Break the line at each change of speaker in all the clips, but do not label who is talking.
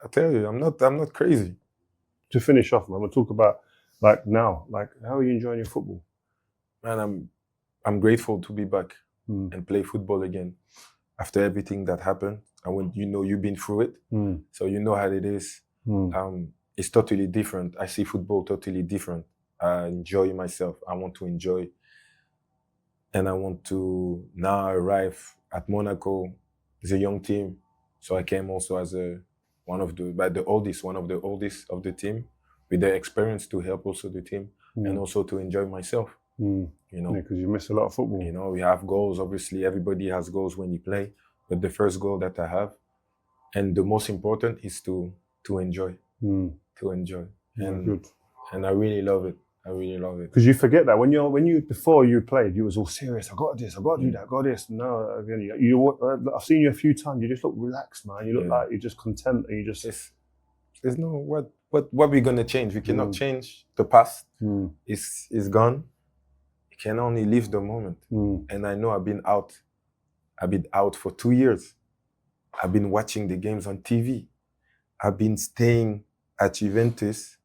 I tell you, I'm not crazy.
To finish off, man, we'll talk about like now, like how are you enjoying your football?
Man, I'm grateful to be back and play football again after everything that happened. And when you've been through it, so you know how it is. It's totally different. I see football totally different. I enjoy myself. I want to enjoy. And I want to now arrive at Monaco as a young team. So I came also as one of the oldest of the team, with the experience to help also the team and also to enjoy myself. You know,
because you miss a lot of football.
You know, we have goals. Obviously, everybody has goals when you play. But the first goal that I have, and the most important, is to enjoy. To enjoy. And I really love it. I really love it.
Because you forget that before you played, you was all serious. I got this. I got to do that. I got this. No, again, I've seen you a few times. You just look relaxed, man. You look like you're just content, and you just.
There's no what we're gonna change. We cannot change the past. It's gone. You can only live the moment. And I know I've been out for 2 years. I've been watching the games on TV. I've been staying at Juventus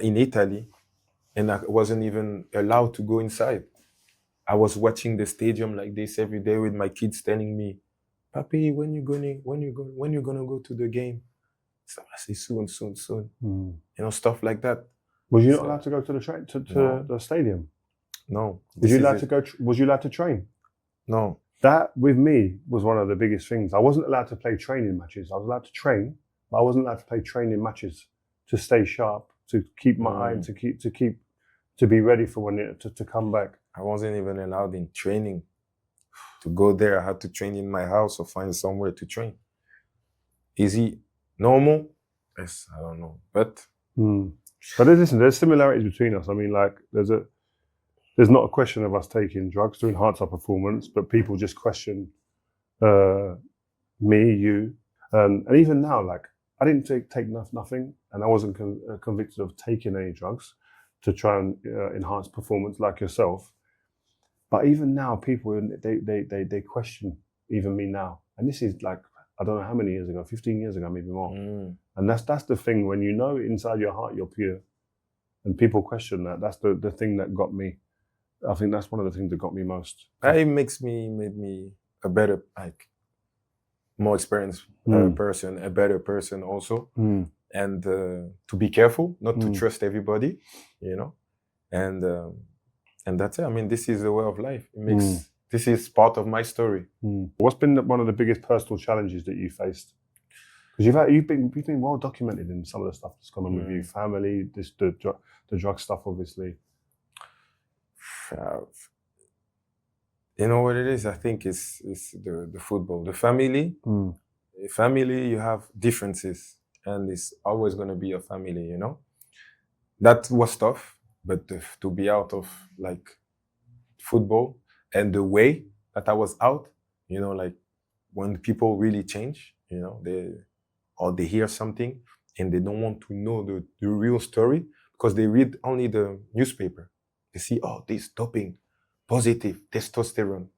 in Italy, and I wasn't even allowed to go inside. I was watching the stadium like this every day with my kids telling me, "Papi, when you gonna go to the game?" So I say soon. You know, stuff like that.
Was you not allowed to go to the stadium?
No.
Was you allowed to train?
No.
That with me was one of the biggest things. I wasn't allowed to play training matches. I was allowed to train, but I wasn't allowed to play training matches to stay sharp, to keep my eye, to be ready for when to come back.
I wasn't even allowed in training. To go there, I had to train in my house or find somewhere to train. Is it normal? Yes, I don't know. But
listen, there's similarities between us. I mean, like there's not a question of us taking drugs to enhance our performance, but people just question me, you, and even now, like I didn't take nothing, and I wasn't convicted of taking any drugs to try and enhance performance like yourself. But even now, people they question even me now, and this is like I don't know how many years ago, 15 years ago, maybe more. And that's the thing, when you know inside your heart you're pure, and people question that. That's the thing that got me. I think that's one of the things that got me most.
It made me a better, like, more experienced person, a better person also. And to be careful, not to trust everybody, you know. And that's it. I mean, this is the way of life. This is part of my story.
What's been one of the biggest personal challenges that you faced? Because you've been well documented in some of the stuff that's gone on with you, family, the drug stuff, obviously.
You know what it is? I think it's the football, the family. Family, you have differences, and it's always going to be a family. You know, that was tough, but to be out of like football and the way that I was out, you know, like when people really change, you know, they hear something and they don't want to know the real story because they read only the newspaper. They see, oh, this doping, positive, testosterone.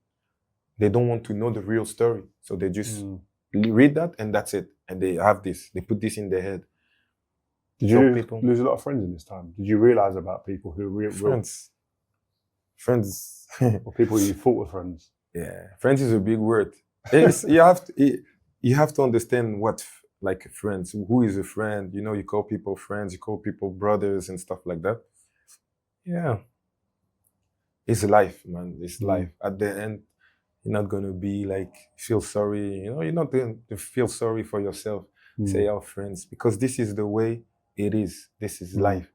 They don't want to know the real story. So they just read that and that's it. And they have this, they put this in their head.
Did you lose a lot of friends in this time? Did you realize about people who
Friends.
Or people you thought were friends?
Yeah, friends is a big word. You have to understand what, like, friends, who is a friend. You know, you call people friends, you call people brothers and stuff like that. Yeah. It's life, man. It's life. At the end, you're not going to be like, feel sorry. You know, you're not going to feel sorry for yourself. Say, oh, friends, because this is the way it is. This is life.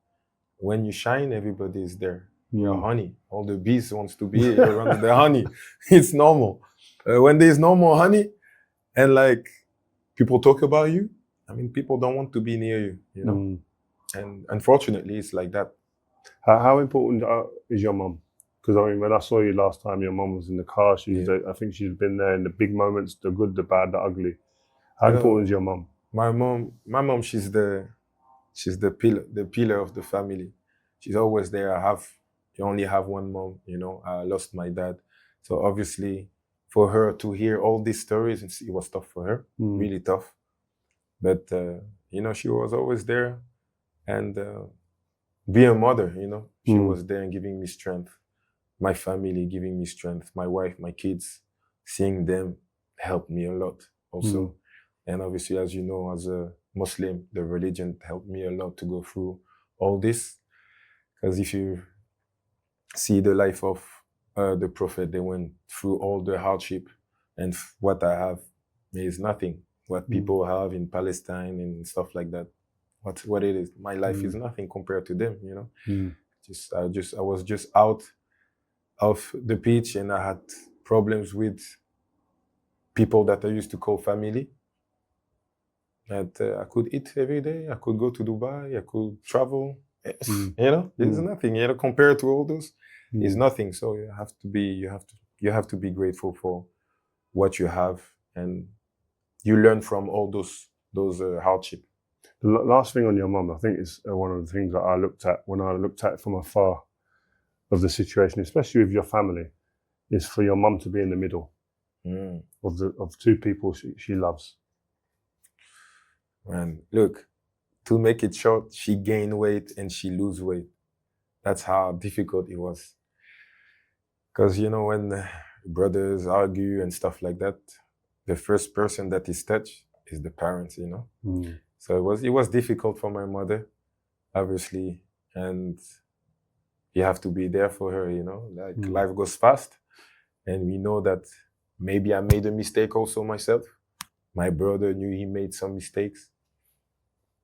When you shine, everybody is there. You're honey. All the bees wants to be around the honey. It's normal. When there's no more honey and like people talk about you, I mean, people don't want to be near you, you know? And unfortunately, it's like that.
How important is your mum? Because I mean, when I saw you last time, your mum was in the car. I think she's been there in the big moments, the good, the bad, the ugly. How important is your mum?
My mom, she's the pillar of the family. She's always there. You only have one mom, you know. I lost my dad. So obviously, for her to hear all these stories, it was tough for her, really tough. But You know, she was always there, and be a mother. You know, she was there and giving me strength. My family giving me strength. My wife, my kids, seeing them helped me a lot also. And obviously, as you know, as a Muslim, the religion helped me a lot to go through all this. Because if you see the life of the Prophet, they went through all the hardship, and what I have is nothing. What people have in Palestine and stuff like that, what it is, my life is nothing compared to them. You know, I was just out of the pitch, and I had problems with people that I used to call family. That I could eat every day, I could go to Dubai, I could travel. You know, it's nothing. You know, compared to all those, it's nothing. So you have to be grateful for what you have, and you learn from all those hardship.
The last thing on your mum, I think, is one of the things that I looked at when I looked at it from afar of the situation, especially with your family, is for your mum to be in the middle of two people she loves.
And look, to make it short, she gained weight and she lose weight. That's how difficult it was. Because, you know, when brothers argue and stuff like that, the first person that is touched is the parents, you know. So it was difficult for my mother, obviously, and you have to be there for her, you know. Like life goes fast, and we know that maybe I made a mistake also myself. My brother knew he made some mistakes,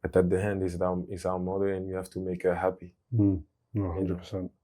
but at the end, it's our mother, and we have to make her happy.
100%.